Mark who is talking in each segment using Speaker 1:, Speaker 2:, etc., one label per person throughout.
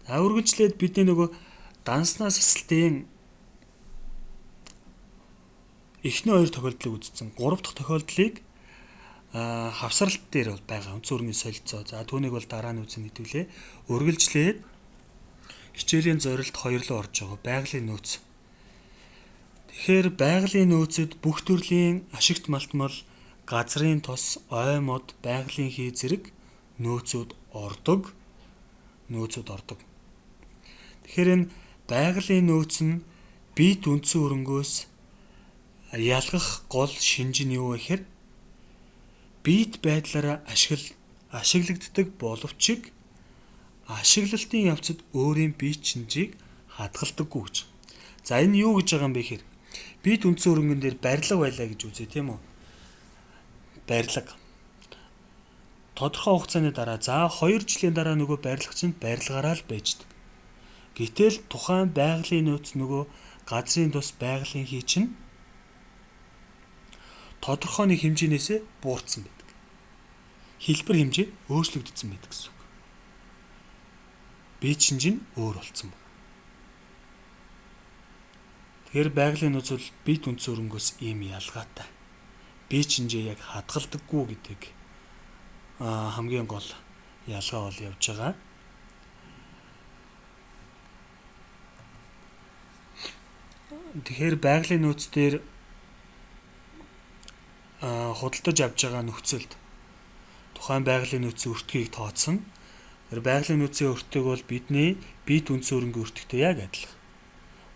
Speaker 1: За үргэлжлээд бидний нөгөө данснаас эсэлтийн эхний хоёр тохиолдлыг үзсэн. Гурав дахь тохиолдлыг хавсралт дээр бол байгаа үндсэн өргөний солилцоо. За түүнийг бол дараа нь үзэн хэдүүлээ. Үргэлжлээд хичээлийн зорилт хоёр руу орж байгаа. Байгалийн нөөц. Тэгэхээр байгалийн нөөцөд бүх төрлийн ашигт малтмал, газрын тос, ой мод, байгалийн хий зэрэг нөөцүүд ордог. Тэгэхээр энэ байгалийн нөөц нь бит үндсэн өрөнгөөс ялгах гол шинж нь юу вэ гэхээр бит байдлаараа ашиглагддаг боловч ашиглалтын явцад өөрийн бит шинжийг хадгалдаггүй гэж. За энэ юу гэж байгаа юм бэ гэхээр бит үндсэн өрөнгөн дээр барилга байлаа гэж үзье тийм үү? Барилга. Тодорхой хугацааны дараа 2 жилийн дараа нөгөө барилга чинь барилгаараа л байждаг. Гэтэл тухайн байгалийн нөөц нөгөө газрын тус байгалийн хий чинь тодорхой нэг хэмжээнээсээ буурсан байдаг. Хэлбэр хэмжээ өөрчлөгдсөн байдаг гэсэн үг. Бит шинж нь өөр болсон байна. Тэгэхээр байгалийн нөөц бол бит үндсэн өрөнгөөс ийм ялгаатай. Бит шинжээ яг хадгалдаггүй гэдэг хамгийн гол ялгаа бол явж байгаа. Тэгэхээр байгалийн нөөц дээр худалдаж авж байгаа нөхцөлд тухайн байгалийн нөөцийн өртгийг тооцсон. Тэр байгалийн нөөцийн өртөг бол бидний бит үндсэн өрөнгө өртөгтэй яг адилхан.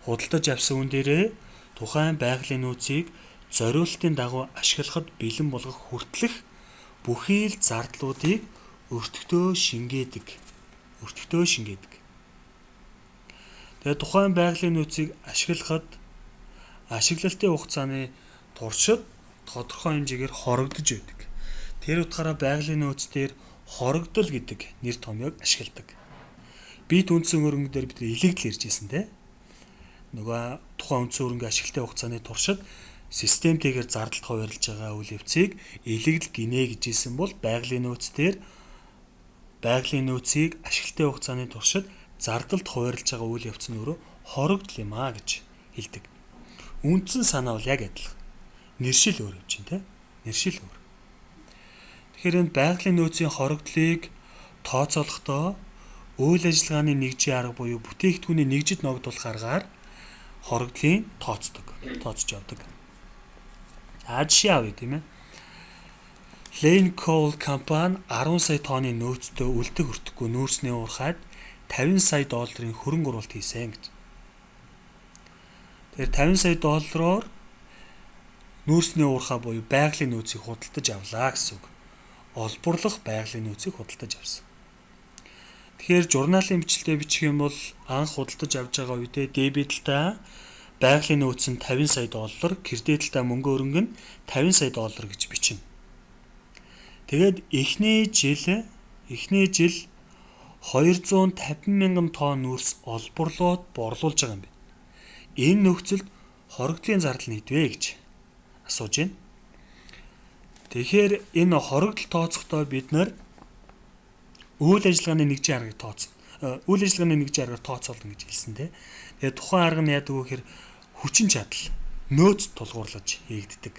Speaker 1: Худалдаж авсан үн дээрээ тухайн байгалийн нөөцийг зориултын дагуу ашиглахад бэлэн болгох хүртэлх бүхий л зардлуудыг өртөгтөө шингээдэг. Тэгээд тухайн байгалийн нөөцийг ашиглахад ашиглалтын хугацааны туршид тодорхой хэмжээгээр хорогдож байдаг. Тэр утгаараа байгалийн нөөц дээр хорогдол гэдэг нэр томьёог ашигладаг. Бит үндсэн өрөнгө дээр бид илэгдэл ярьж байсан тийм. Нөгөө тухайн үндсэн өрөнгө ашиглалтын хугацааны туршид системтэйгээр зардалд хуваарлаж байгаа үйл явцыг илэгдэл гинэ гэж хэлсэн бол байгалийн нөөц дээр байгалийн нөөцийг ашиглалтын хугацааны туршид зардалд хуваарлаж байгаа үйл явц нь өөрөө хорогдол юм аа гэж хэлдэг. Үндсэн санаа бол яг адилхан. Нэршил өөр юм чинь тийм. Нэршил өөр. Тэгэхээр энэ байгалийн нөөцийн хорогдлыг тооцоолохдоо үйл ажиллагааны нэгжийн арга буюу бүтээгдэхүүний нэгжид ногдуулах аргаар хорогдлыг тооцож явдаг. Жишээ авъя тийм ээ. Lane Coal компани 10 сая тонны нөөцтэй үлдэх өртөхгүй нүүрсний уурхайд 50 сая долларын хөрөнгө оруулалт хийсэн гэж. Тэгэхээр 50 сая доллараар нүүрсний уурхай буюу байгалийн нөөцийг худалдаж авлаа гэсэн үг. Олборлох байгалийн нөөцийг худалдаж авсан. Тэгэхээр журналын бичлэлээр бичих юм бол анх худалдаж авж байгаа үедээ дебитлтаа байгалийн нөөц нь 50 сая доллар, кредитлтаа мөнгө өрөнгө нь 50 сая доллар гэж бичнэ. Тэгээд эхний жил 250 мянган тонн нүүрс олборлоод борлуулж байгаа юм байна. Энэ нөхцөлд хорогдлын зардал нь хэдвэ гэж асууж байна. Тэгэхээр энэ хорогдол тооцохдоо бид нар үйл ажиллагааны нэгжийн аргыг тооцоолно гэж хэлсэн тийм. Тэгээд тухайн арга нь яадаг вэ гэхээр хүчин чадал нөөц тулгуурлаж хийгддэг.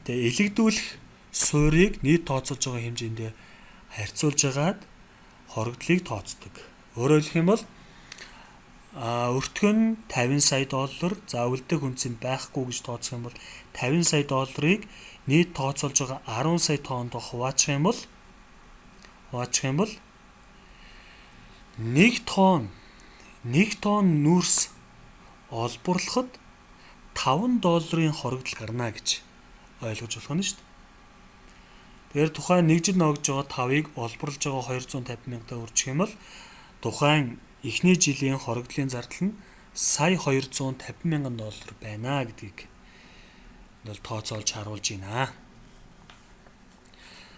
Speaker 1: Тэгээд элэгдүүлэх суурийг нийт тооцоолж байгаа хэмжээндээ харьцуулж агаад хорогдлыг тооцдог. Өөрөөр хэлэх юм бол өртгөн 50 сая доллар, за үлдэх үнцэн байхгүй гэж тооцох юм бол 50 сая долларыг нийт тооцоолж байгаа 10 сая тоннд хуваачих юм бол 1 тонн нүүрс олборлоход 5 долларын хорогдол гарна гэж ойлгож болох нь шүү дээ. Тэгэхээр тухайн нэгжид ногдож байгаа 5-ыг олборлож байгаа 250 мянган өрчих юм бол тухайн эхний жилийн хорогдлын зардал нь сая 250 мянган доллар байна гэдгийг бол тооцоолж харуулж байна.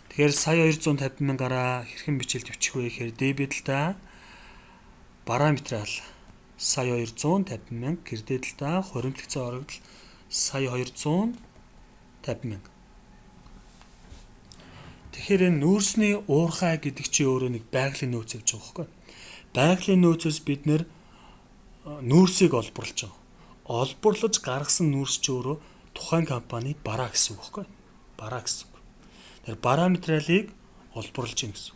Speaker 1: Тэгэхээр сая 250 мянгаараа хэрхэн бичилж бичих вэ гэхээр дебитлтаа параметрал сая 250 мянга, кредитлтаа хуримтлагдсан хорогдол сая 250 мянга. Тэгэхээр энэ нүүрсний уурхай гэдэг чинь өөрөө нэг байгалийн нөөц явж байгаа байхгүй. Байгалийн нөөцөөс бид нүүрсийг олборлож байгаа. Олборлож гаргасан нүүрс ч өөрөө тухайн компани бараа гэсэн үг байхгүй. Бараа гэсэн үг. Тэр бараа материалыг олборлож гин гэсэн.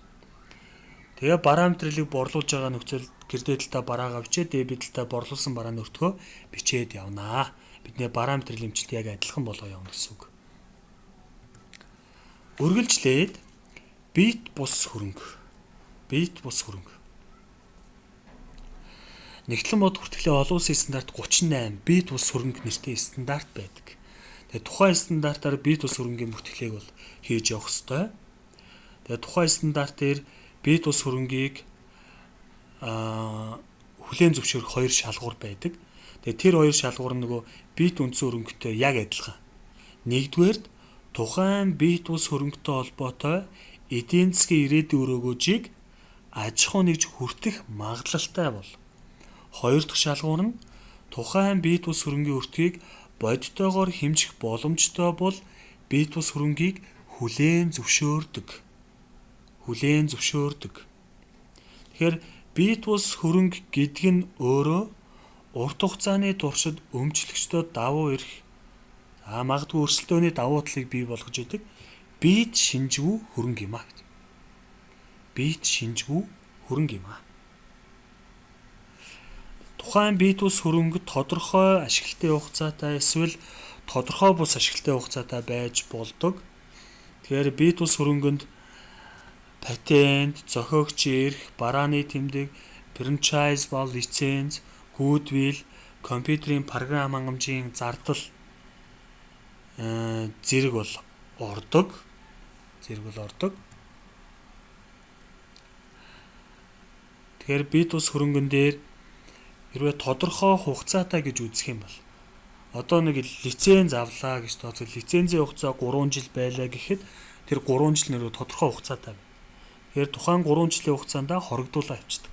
Speaker 1: Тэгээ бараа материалыг борлуулж байгаа нөхцөл гэрдээ талдаа бараагаа бичээд дээд талдаа борлуулсан барааны өртгөө бичээд явнаа. Бидний бараа материалын эмчилт яг адилхан болгоо явна гэсэн үг. Үргэлжлээд бит бус хөрөнгө. Бит бус хөрөнгө. Нэгтлэн бод хүртгэлээ олон улсын стандарт 38 бит бус хөрөнгө нэртэй стандарт байдаг. Тэгээ тухайн стандартаар бит бус хөрөнгийн бүртгэлийг бол хийж явах ёстой. Тэгээ тухайн стандартаар бит бус хөрөнгийг хүлээн зөвшөөрөх хоёр шалгуур байдаг. Тэгээ тэр хоёр шалгуур нөгөө бит үндсэн хөрөнгөтэй яг адилхан. Нэгдүгээрт тухайн бит бус хөрөнгөтэй холбоотой эдийн засгийн ирээдүйн өрөөгөөжийг аж ахуй нэгж хүртэх магадлалтай бол. Хоёр дахь шалгуур нь тухайн бит бус хөрөнгийн өртгийг бодитоогоор хэмжих боломжтой бол бит бус хөрөнгийг хүлээн зөвшөөрдөг. Хүлээн зөвшөөрдөг. Тэгэхээр бит бус хөрөнгө гэдэг нь өөрөө урт хугацааны туршид өмчлөгчдөө давуу эрх магадгүй өрсөлдөөний давуу талыг бий болгож идэг бит шинжгүй хөрөнгө юм аа. Бит шинжгүй хөрөнгө юм аа. Тухайн бит бус хөрөнгө тодорхой ашиглалтын хугацаатай эсвэл тодорхой бус ашиглалтын хугацаатай байж болдог. Тэгэхээр бит бус хөрөнгөнд патент, зохиогч эрх, барааны тэмдэг, франчайз ба лиценз, гудвил, компьютерийн програм хангамжийн зардал зэрэг бол ордог. Тэгэхээр бит бус хөрөнгөн дээр хэрвээ тодорхой хугацаатай гэж үзэх юм бол одоо нэг лиценз авлаа гэж тооцвол лицензийн хугацаа 3 жил байлаа гэхэд тэр 3 жил нэрөө тодорхой хугацаатай байна. Тэгэхээр тухайн 3 жилийн хугацаанд хоригдуулаа авчдаг.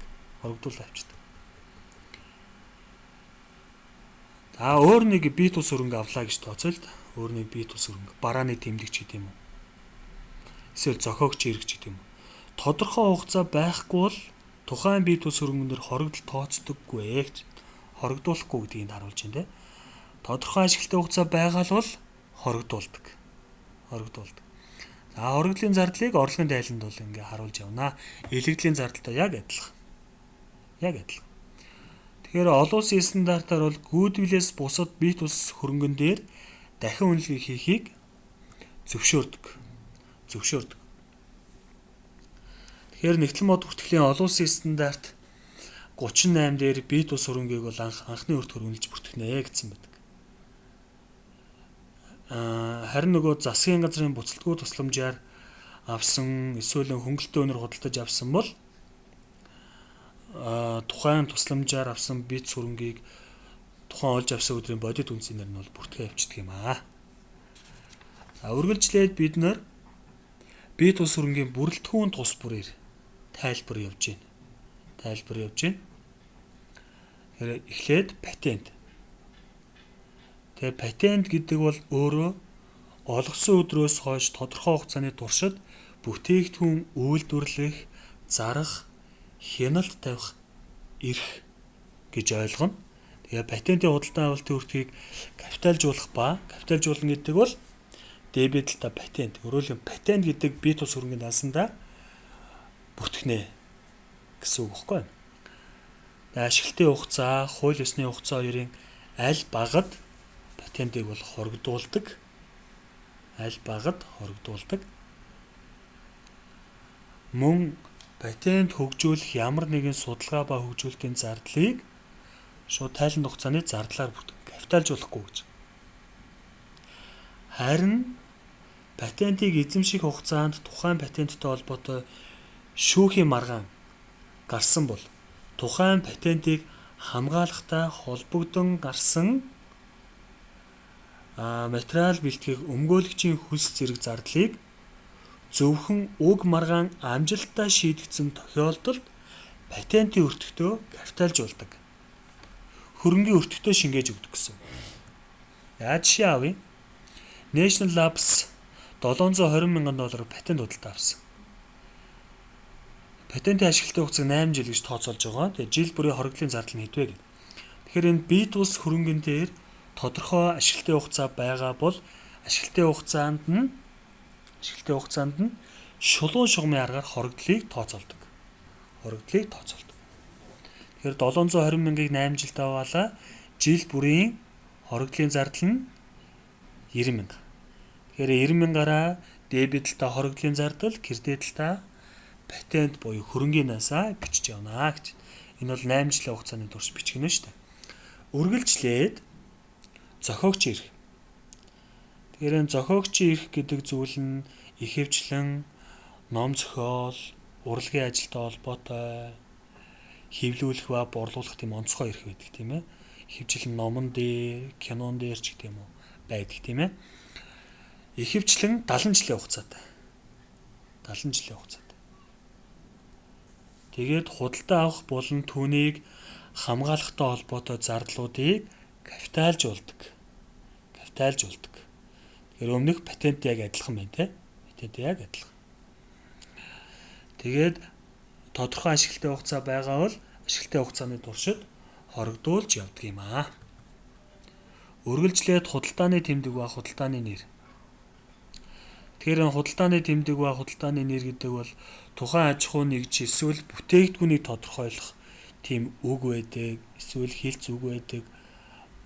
Speaker 1: Өөр нэг бит бус хөрөнгө авлаа гэж тооцвол өөр нэг бит бус хөрөнгө барааны тэмдэгч гэдэг юм уу? Эсвэл зохиогч эрх гэдэг юм уу? Тодорхой хугацаа байхгүй бол тухайн бит бус хөрөнгөнөр хоригдол тооцдоггүй гэж хоригдуулахгүй гэдгийг харуулж байна. Тодорхой ашиглалтын хугацаа байгаа л бол хоригдуулдаг. Хоригдлын зардлыг орлогын тайланд бол ингээ харуулж явна. Илэгдлийн зардалтай яг адилхан. Тэгэхээр олон улсын стандартаар бол гүйдвэлээс бусад бит бус хөрөнгөн дээр дахин үнэлгээ хийхийг зөвшөөрдөг. Тэгэхээр нэгтлэн бод бүртгэлийн олон улсын стандарт 38 дээр бит бус хөрөнгийг бол анхны өртгөр үнэлж бүртгэнэ гэсэн байдаг. Харин нөгөө засгийн газрын буцалтгүй тусламжаар авсан эсвэл хөнгөлөлтөө өнөр худалдаж авсан бол тухайн тусламжаар авсан бит хөрөнгийг тухайн олж авсан өдрийн бодит үнцээр нь бол бүртгэж авчдаг юм аа. Үргэлжлээд бид нэр бит бус хөрөнгийн бүрэлдэхүүн тус бүрээр тайлбар явж байна. Эхлээд патент. Тэгээ патент гэдэг бол өөрөө олгосон өдрөөс хойш тодорхой хугацааны туршид бүтээгдэхүүн үйлдвэрлэх, зарах, хяналт тавих эрх гэж ойлгоно. Тэгээ патентын худалдан авалтын өртгийг капиталжуулах капиталжуулна гэдэг бол дебет талдаа патент. Өөрөөр хэлбэл патент гэдэг бит бус хөрөнгөний дансандаа бүртгэнэ гэсэн үг байхгүй юу? Ашиглалтын хугацаа, хууль ёсны хугацаа хоёрын аль багад патентыг бол хоригдуулдаг. Мөн патент хөгжүүлэх ямар нэгэн судалгаа ба хөгжүүлэлтийн зардлыг шууд тайланд хугацааны зардлаар бүртгэн капиталжуулахгүй гэж. Харин патентыг эзэмших хугацаанд тухайн патенттэй холбоотой шүүхийн маргаан гарсан бол тухайн патентыг хамгаалахтай холбогдсон гарсан материал бэлтгэх өмгөөлөгчийн хөлс зэрэг зардлыг зөвхөн уг маргаан амжилттай шийдэгдсэн тохиолдолд патентын өртөгтөө капиталжуулдаг. Хөрөнгийн өртөгтөө шингээж өгдөг гэсэн. Жишээ авъя. National Labs $720,000 патент худалдаа авсан. Патентын ашиглалтын хугацааг 8 жил гэж тооцоолж байгаа. Тэгээ жил бүрийн хоригдлын зардал нь хэдвэ гэдэг. Тэгэхээр энэ бие тус хөрөнгөн дээр тодорхой ашиглалтын хугацаа байгаа бол ашиглалтын хугацаанд нь шулуун шугамын аргаар хоригдлыг тооцоолдог. Тэгэхээр 720 мянгаыг 8 жилд аваалаа. Жил бүрийн хоригдлын зардал нь 90 мянга. Тэгэхээр 90 мянгаараа дебет талдаа хоригдлын зардал, кредит талдаа патент буюу хөрөнгөний насаа бичиж явна гэж. Энэ бол 8 жилийн хугацааны турш бичгэнэ шүү дээ. Үргэлжлээд зохиогч эрх. Тэгэхээр энэ зохиогч эрх гэдэг зүйл нь ихэвчлэн ном зохиол, урлагийн ажилтай холбоотой хэвлүүлэх ба борлуулах тийм онцгой эрх байдаг тийм ээ. Ихэвчлэн номон дээр, кинон дээр ч гэдэг юм уу байдаг тийм ээ. Ихэвчлэн 70 жилийн хугацаатай. Тэгээд худалдаа авах болон түүнийг хамгаалахтай холбоотой зардлуудыг капиталжуулдаг. Тэгэхээр өмнөх патент яг адилхан байна те. Тэгээд тодорхой ашиглалтын хугацаа байгаа бол ашиглалтын хугацааны туршид хоригдуулж явдаг юм аа. Үргэлжлээд худалдааны тэмдэг ба худалдааны нэр. Тэгэхээр энэ худалдааны тэмдэг ба худалдааны нэр гэдэг бол тухайн аж ахуй нэгж эсвэл бүтээгдэхүүнийг тодорхойлох тийм үг байдаг, эсвэл хэлц үг байдаг,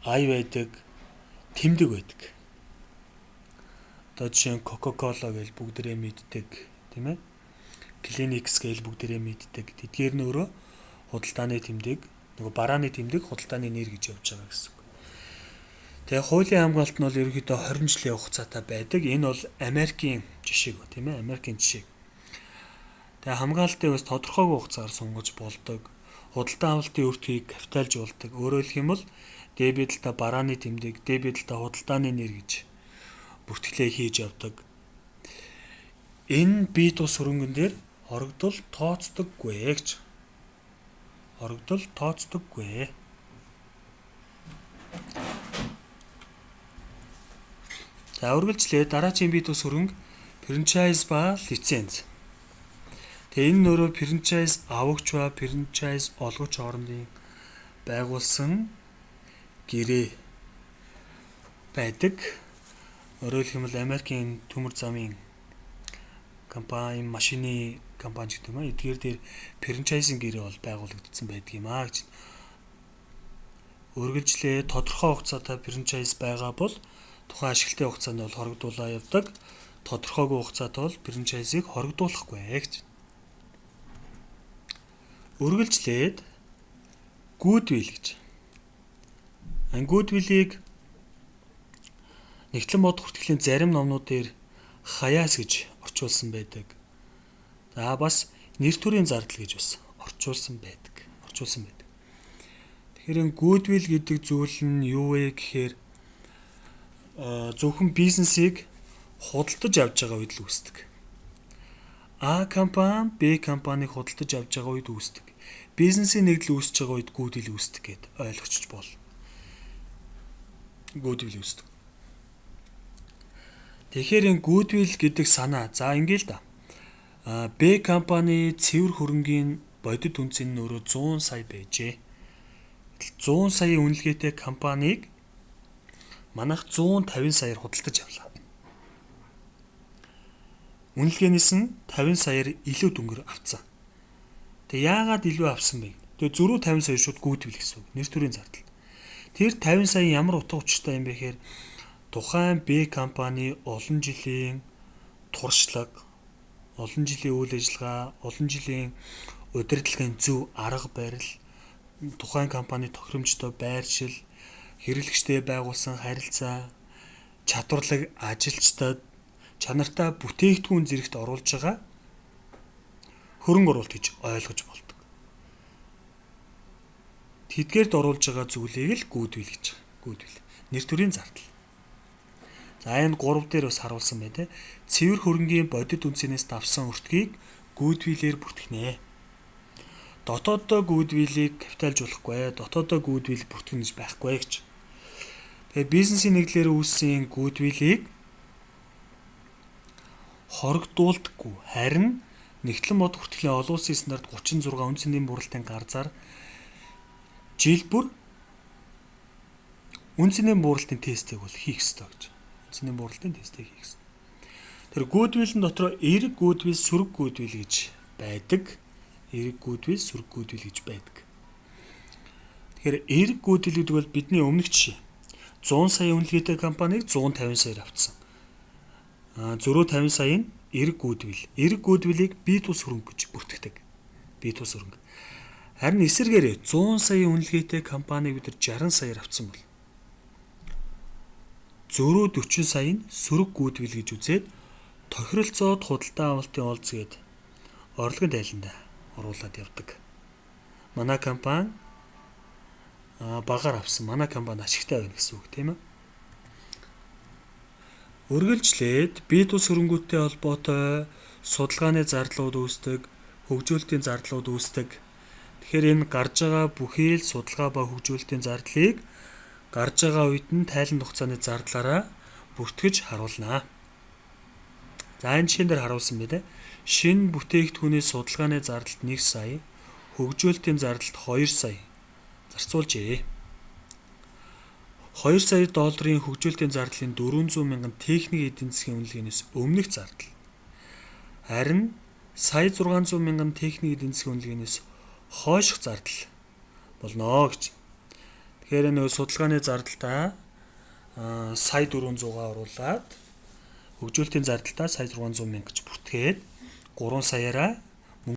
Speaker 1: ай байдаг, тэмдэг байдаг. Одоо жишээ нь Coca-Cola гэж бүгдээрээ мэддэг, тийм ээ. Kleenex гэж бүгдээрээ мэддэг. Тэдгээр нь өөрөө худалдааны тэмдэг, нөгөө барааны тэмдэг, худалдааны нэр гэж явж байгаа гэсэн үг. Тэгээ хуулийн хамгаалалт нь бол ерөнхийдөө 20 жилийн хугацаатай байдаг. Энэ бол Америкийн жишээг ба тийм ээ, Америкийн жишээ. Тэгээ хамгаалалтын бас тодорхойгүй хугацаар сунгаж болдог. Худалдан авалтын өртгийг капиталжуулдаг. Өөрөөр хэлэх юм бол дебет талдаа барааны тэмдэг, дебет талдаа худалдааны нэр гэж бүртгэлээ хийж явдаг. Энэ бие тус хөрөнгөн дээр хоригдол тооцдоггүй гэж. За үргэлжлээ дараагийн бие тус хөрөнгө франчайз ба лиценз. Тэгээ энэ нөрөө франчайз авагч ба франчайз олгогч хоорондын байгуулсан гэрээ байдаг. Өөрөөр хэлбэл Америкийн төмөр замын компани, машины компани гэдэг юм аа. Эдгээр дээр франчайзинг гэрээ бол байгуулагдсан байдаг юм аа гэж. Үргэлжлээ тодорхой хугацаатай франчайз байгаа бол тухайн ашиглалтын хугацаанд бол хоригдуулаа явдаг. Тодорхойгүй хугацаатай бол франчайзыг хоригдуулахгүй гэж. Үргэлжлээд гудвил гэж. Гудвилийг Нэгтлэн бод хүртгэлийн зарим номнууд дээр хаяас гэж орчуулсан байдаг. За бас нэр төрийн зардал гэж бас орчуулсан байдаг. Тэгэхээр гудвил гэдэг зүйл нь юу вэ гэхээр зөвхөн бизнесийг худалдаж авч байгаа үед л үүсдэг. А компани Б компаниг худалдаж авч байгаа үед үүсдэг. Бизнесийн нэгдэл үүсэж байгаа үед гудвил үүсдэг гэд ойлгочих бол. Гудвил үүсдэг. Тэгэхээр энэ гудвил гэдэг санаа за ингээл да. Б компани цэвэр хөрөнгийн бодит үнцэн нь өөрөө 100 сая байжээ. 100 саяын үнэлгээтэй компаниг манайх 150 саяар худалдаж авлаа. Үнэлгээнээс нь 50 саяар илүү дүнгээр авцсан. Тэгээ яагаад илүү авсан бэ? Тэгээ зөрүү 50 сая шууд гүйтгэл гэсэн үг. Нэр төрийн зардал. Тэр 50 сая ямар утга учиртай юм бэ гэхээр тухайн Б компани олон жилийн туршлага, олон жилийн үйл ажиллагаа, олон жилийн удирдлагын зөв арга барил, тухайн компани тохиромжтой байршил, хэрэглэгчтэй байгуулсан харилцаа, чадварлаг ажилчдад чанартай бүтээгдэхүүн зэрэгт оруулж байгаа хөрөнгө оруулалт гэж ойлгож болдог. Тэдгээрд оруулж байгаа зүйлийг л гүйдвэл гэж. Гүйдвэл. Нэр төрийн зардал. За энэ 3 дээр бас харуулсан байна те. Цэвэр хөрөнгийн бодит үнцнээс давсан өртгийг гүйдвэлээр бүртгэнэ. Дотооддоо гүйдвэлийг капиталжуулахгүй, дотооддоо гүйдвэл бүртгэнэж байхгүй гэж. Тэгээ бизнесийн нэгдлэр үүссэн гүйдвэлийг хоригдуулдаггүй, харин Нэгтлэн мод хүртгэлийн олон улсын стандарт 36 үн цэнийн буралтын гар зар жил бүр үн цэнийн буралтын тестийг бол хийх ёстой гэж. Үн цэнийн буралтын тестийг хийх ёстой. Тэр гүйдвэрлэн дотроо эерэг гүйдвэл сүрэг гүйдвэл гэж байдаг. Эерэг гүйдвэл сүрэг гүйдвэл гэж байдаг. Тэгэхээр эерэг гүйдэл гэдэг бол бидний өмнөх жишээ. 100 сая үнэлгээтэй компаниг 150 саяар авцсан. Зөрөө 50 сая нь эерэг гүйдвэл. Эерэг гүйдвэлийг бие тус хөрөнгө гэж бүртгэдэг. Бие тус хөрөнгө. Харин эсэргээрээ 100 сая үнэлгээтэй компаниг бид 60 саяар авцсан бол зөрөө 40 сая нь сүрэг гүйдвэл гэж үзээд тохиролцоод худалдаа авалтын олз гээд орлогын тайланд оруулаад явдаг. Манай компани багаар авсан. Манай компани ашигтай байна гэсэн үг тийм ээ. Үргэлжлээд бие тус хөрөнгөтэй холбоотой судалгааны зардлууд үүсдэг, хөгжүүлэлтийн зардлууд үүсдэг. Тэгэхээр энэ гарч байгаа бүхий л судалгаа ба хөгжүүлэлтийн зардлыг гарч байгаа үед нь тайланд хугацааны зардлаараа бүртгэж харуулнаа. За энэ жишээн дээр харуулсан байлээ. Шинэ бүтээгдэхүүний судалгааны зардалд 1 сая, хөгжүүлэлтийн зардалд 2 сая зарцуулжээ. 2 сая долларын хөгжүүлэлтийн зардлын 400 мянган техник эдийн засгийн үнэлгээнээс өмнөх зардал. Харин сая 600 мянган техник эдийн засгийн үнэлгээнээс хойших зардал болно гэж. Тэгэхээр энэ судалгааны зардалтаа сая 400-аар оруулаад хөгжүүлэлтийн зардалтаа сая 600 мянга гэж бүртгээд 3 саяараа